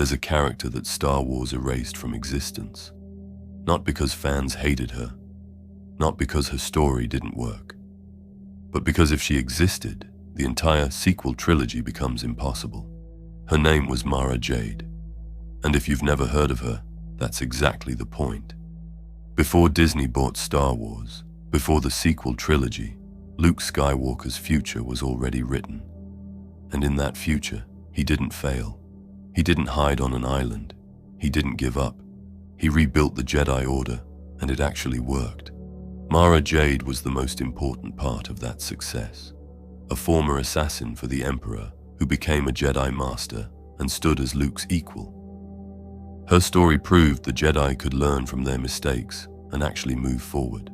There's a character that Star Wars erased from existence. Not because fans hated her, not because her story didn't work, but because if she existed, the entire sequel trilogy becomes impossible. Her name was Mara Jade, and if you've never heard of her, that's exactly the point. Before Disney bought Star Wars, before the sequel trilogy, Luke Skywalker's future was already written. And in that future, he didn't fail. He didn't hide on an island. He didn't give up. He rebuilt the Jedi Order, and it actually worked. Mara Jade was the most important part of that success. A former assassin for the Emperor who became a Jedi Master and stood as Luke's equal. Her story proved the Jedi could learn from their mistakes and actually move forward.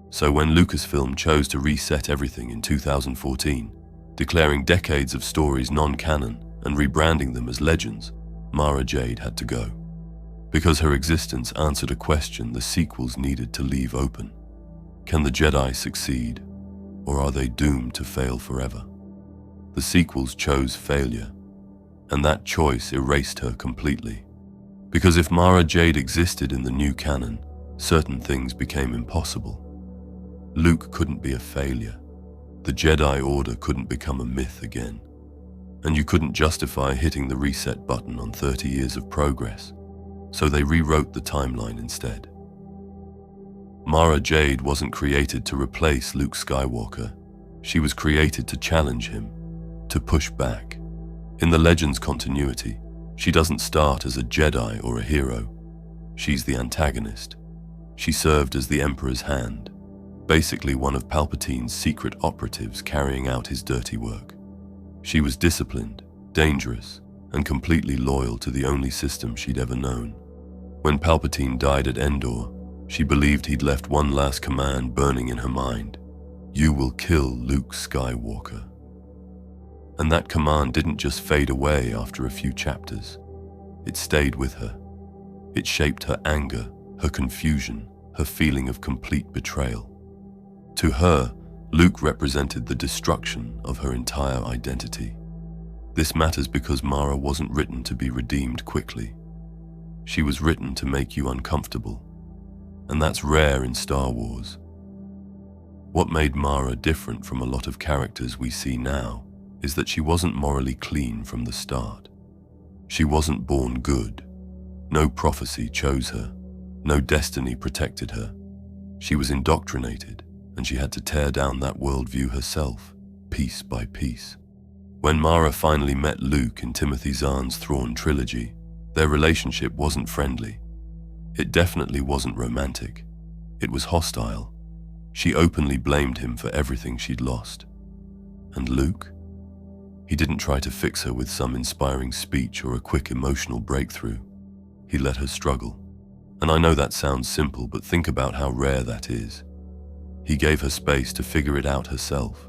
So when Lucasfilm chose to reset everything in 2014, declaring decades of stories non-canon and rebranding them as legends, Mara Jade had to go. Because her existence answered a question the sequels needed to leave open. Can the Jedi succeed, or are they doomed to fail forever? The sequels chose failure, and that choice erased her completely. Because if Mara Jade existed in the new canon, certain things became impossible. Luke couldn't be a failure. The Jedi Order couldn't become a myth again. And you couldn't justify hitting the reset button on 30 years of progress. So they rewrote the timeline instead. Mara Jade wasn't created to replace Luke Skywalker. She was created to challenge him, to push back. In the Legends continuity, she doesn't start as a Jedi or a hero. She's the antagonist. She served as the Emperor's hand, basically one of Palpatine's secret operatives carrying out his dirty work. She was disciplined, dangerous, and completely loyal to the only system she'd ever known. When Palpatine died at Endor, she believed he'd left one last command burning in her mind: "You will kill Luke Skywalker." And that command didn't just fade away after a few chapters. It stayed with her. It shaped her anger, her confusion, her feeling of complete betrayal. To her, Luke represented the destruction of her entire identity. This matters because Mara wasn't written to be redeemed quickly. She was written to make you uncomfortable, and that's rare in Star Wars. What made Mara different from a lot of characters we see now is that she wasn't morally clean from the start. She wasn't born good. No prophecy chose her. No destiny protected her. She was indoctrinated, and she had to tear down that worldview herself, piece by piece. When Mara finally met Luke in Timothy Zahn's Thrawn trilogy, their relationship wasn't friendly. It definitely wasn't romantic. It was hostile. She openly blamed him for everything she'd lost. And Luke? He didn't try to fix her with some inspiring speech or a quick emotional breakthrough. He let her struggle. And I know that sounds simple, but think about how rare that is. He gave her space to figure it out herself.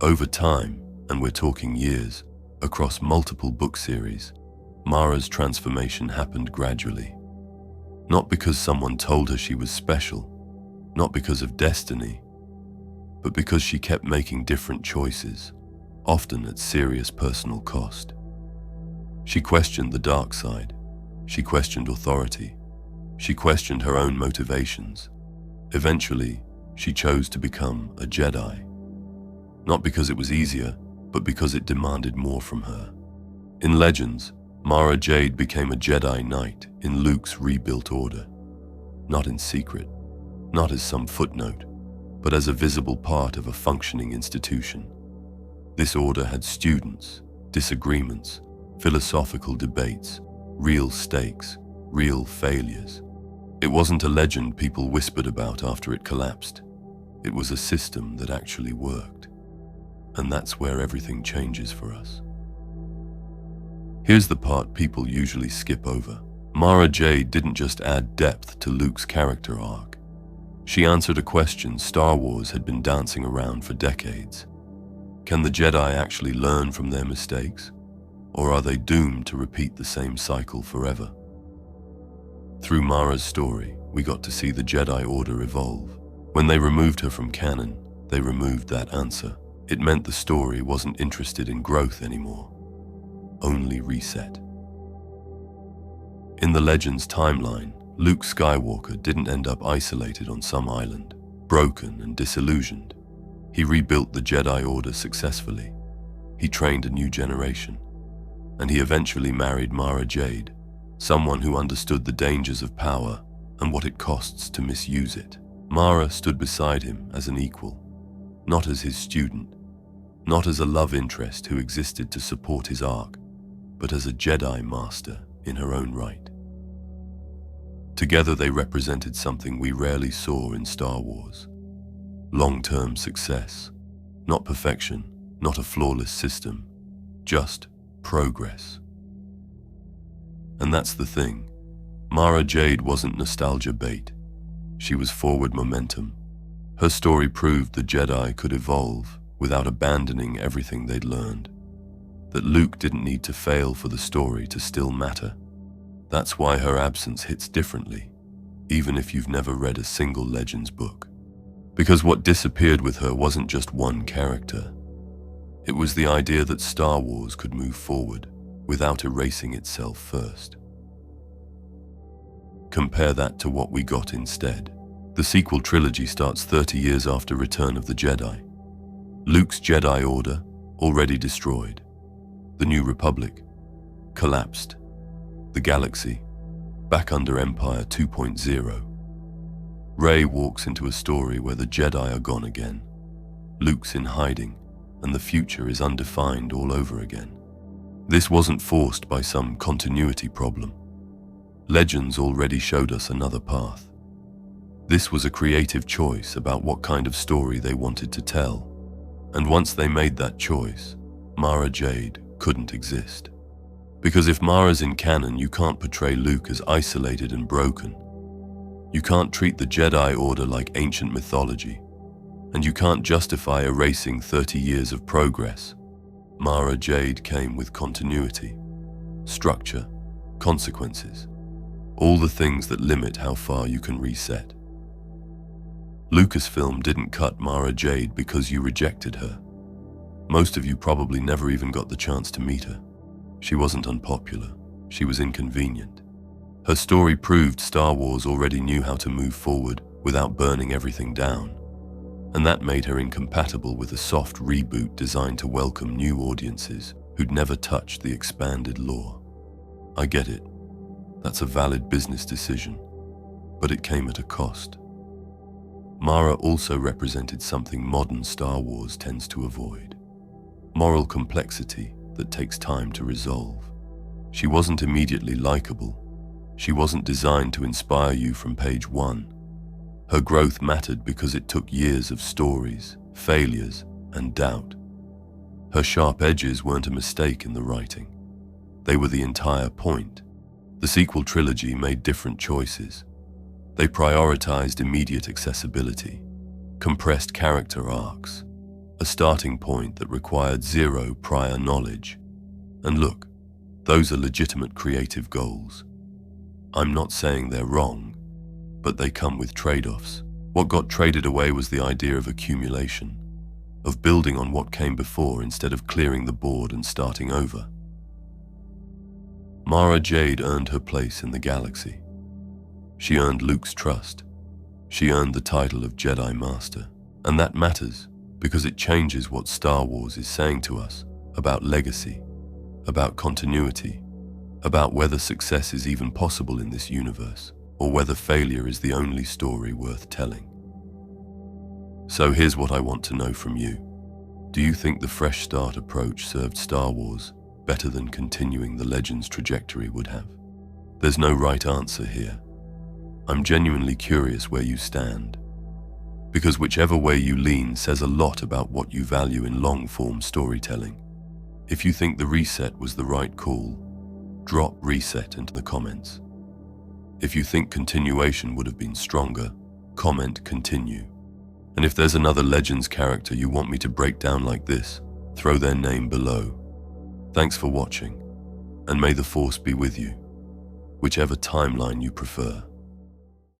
Over time, and we're talking years, across multiple book series, Mara's transformation happened gradually. Not because someone told her she was special, not because of destiny, but because she kept making different choices, often at serious personal cost. She questioned the dark side. She questioned authority. She questioned her own motivations. Eventually, she chose to become a Jedi. Not because it was easier, but because it demanded more from her. In Legends, Mara Jade became a Jedi Knight in Luke's rebuilt order. Not in secret, not as some footnote, but as a visible part of a functioning institution. This order had students, disagreements, philosophical debates, real stakes, real failures. It wasn't a legend people whispered about after it collapsed. It was a system that actually worked. And that's where everything changes for us. Here's the part people usually skip over. Mara Jade didn't just add depth to Luke's character arc. She answered a question Star Wars had been dancing around for decades. Can the Jedi actually learn from their mistakes? Or are they doomed to repeat the same cycle forever? Through Mara's story, we got to see the Jedi Order evolve. When they removed her from canon, they removed that answer. It meant the story wasn't interested in growth anymore. only reset. In the Legends timeline, Luke Skywalker didn't end up isolated on some island, broken and disillusioned. He rebuilt the Jedi Order successfully. He trained a new generation. And he eventually married Mara Jade, someone who understood the dangers of power and what it costs to misuse it. Mara stood beside him as an equal, not as his student, not as a love interest who existed to support his arc, but as a Jedi master in her own right. Together they represented something we rarely saw in Star Wars: long-term success, not perfection, not a flawless system, just progress. And that's the thing. Mara Jade wasn't nostalgia bait. She was forward momentum. Her story proved the Jedi could evolve without abandoning everything they'd learned. That Luke didn't need to fail for the story to still matter. That's why her absence hits differently, even if you've never read a single Legends book. Because what disappeared with her wasn't just one character. It was the idea that Star Wars could move forward without erasing itself first. Compare that to what we got instead. The sequel trilogy starts 30 years after Return of the Jedi. Luke's Jedi Order, already destroyed. The New Republic, collapsed. The galaxy, back under Empire 2.0. Rey walks into a story where the Jedi are gone again. Luke's in hiding, and the future is undefined all over again. This wasn't forced by some continuity problem. Legends already showed us another path. This was a creative choice about what kind of story they wanted to tell. And once they made that choice, Mara Jade couldn't exist. Because if Mara's in canon, you can't portray Luke as isolated and broken. You can't treat the Jedi Order like ancient mythology. And you can't justify erasing 30 years of progress. Mara Jade came with continuity, structure, consequences, all the things that limit how far you can reset. Lucasfilm didn't cut Mara Jade because you rejected her. Most of you probably never even got the chance to meet her. She wasn't unpopular, she was inconvenient. Her story proved Star Wars already knew how to move forward without burning everything down. And that made her incompatible with a soft reboot designed to welcome new audiences who'd never touched the expanded lore. I get it. That's a valid business decision, but it came at a cost. Mara also represented something modern Star Wars tends to avoid: moral complexity that takes time to resolve. She wasn't immediately likable. She wasn't designed to inspire you from page one. Her growth mattered because it took years of stories, failures, and doubt. Her sharp edges weren't a mistake in the writing. They were the entire point. The sequel trilogy made different choices. They prioritized immediate accessibility, compressed character arcs, a starting point that required zero prior knowledge. And look, those are legitimate creative goals. I'm not saying they're wrong, but they come with trade-offs. What got traded away was the idea of accumulation, of building on what came before instead of clearing the board and starting over. Mara Jade earned her place in the galaxy. She earned Luke's trust. She earned the title of Jedi Master. And that matters because it changes what Star Wars is saying to us about legacy, about continuity, about whether success is even possible in this universe, or whether failure is the only story worth telling. So here's what I want to know from you. Do you think the fresh start approach served Star Wars better than continuing the Legends trajectory would have? There's no right answer here. I'm genuinely curious where you stand, because whichever way you lean says a lot about what you value in long-form storytelling. If you think the reset was the right call, drop reset into the comments. If you think continuation would have been stronger, comment continue. And if there's another Legends character you want me to break down like this, throw their name below. Thanks for watching, and may the Force be with you, whichever timeline you prefer.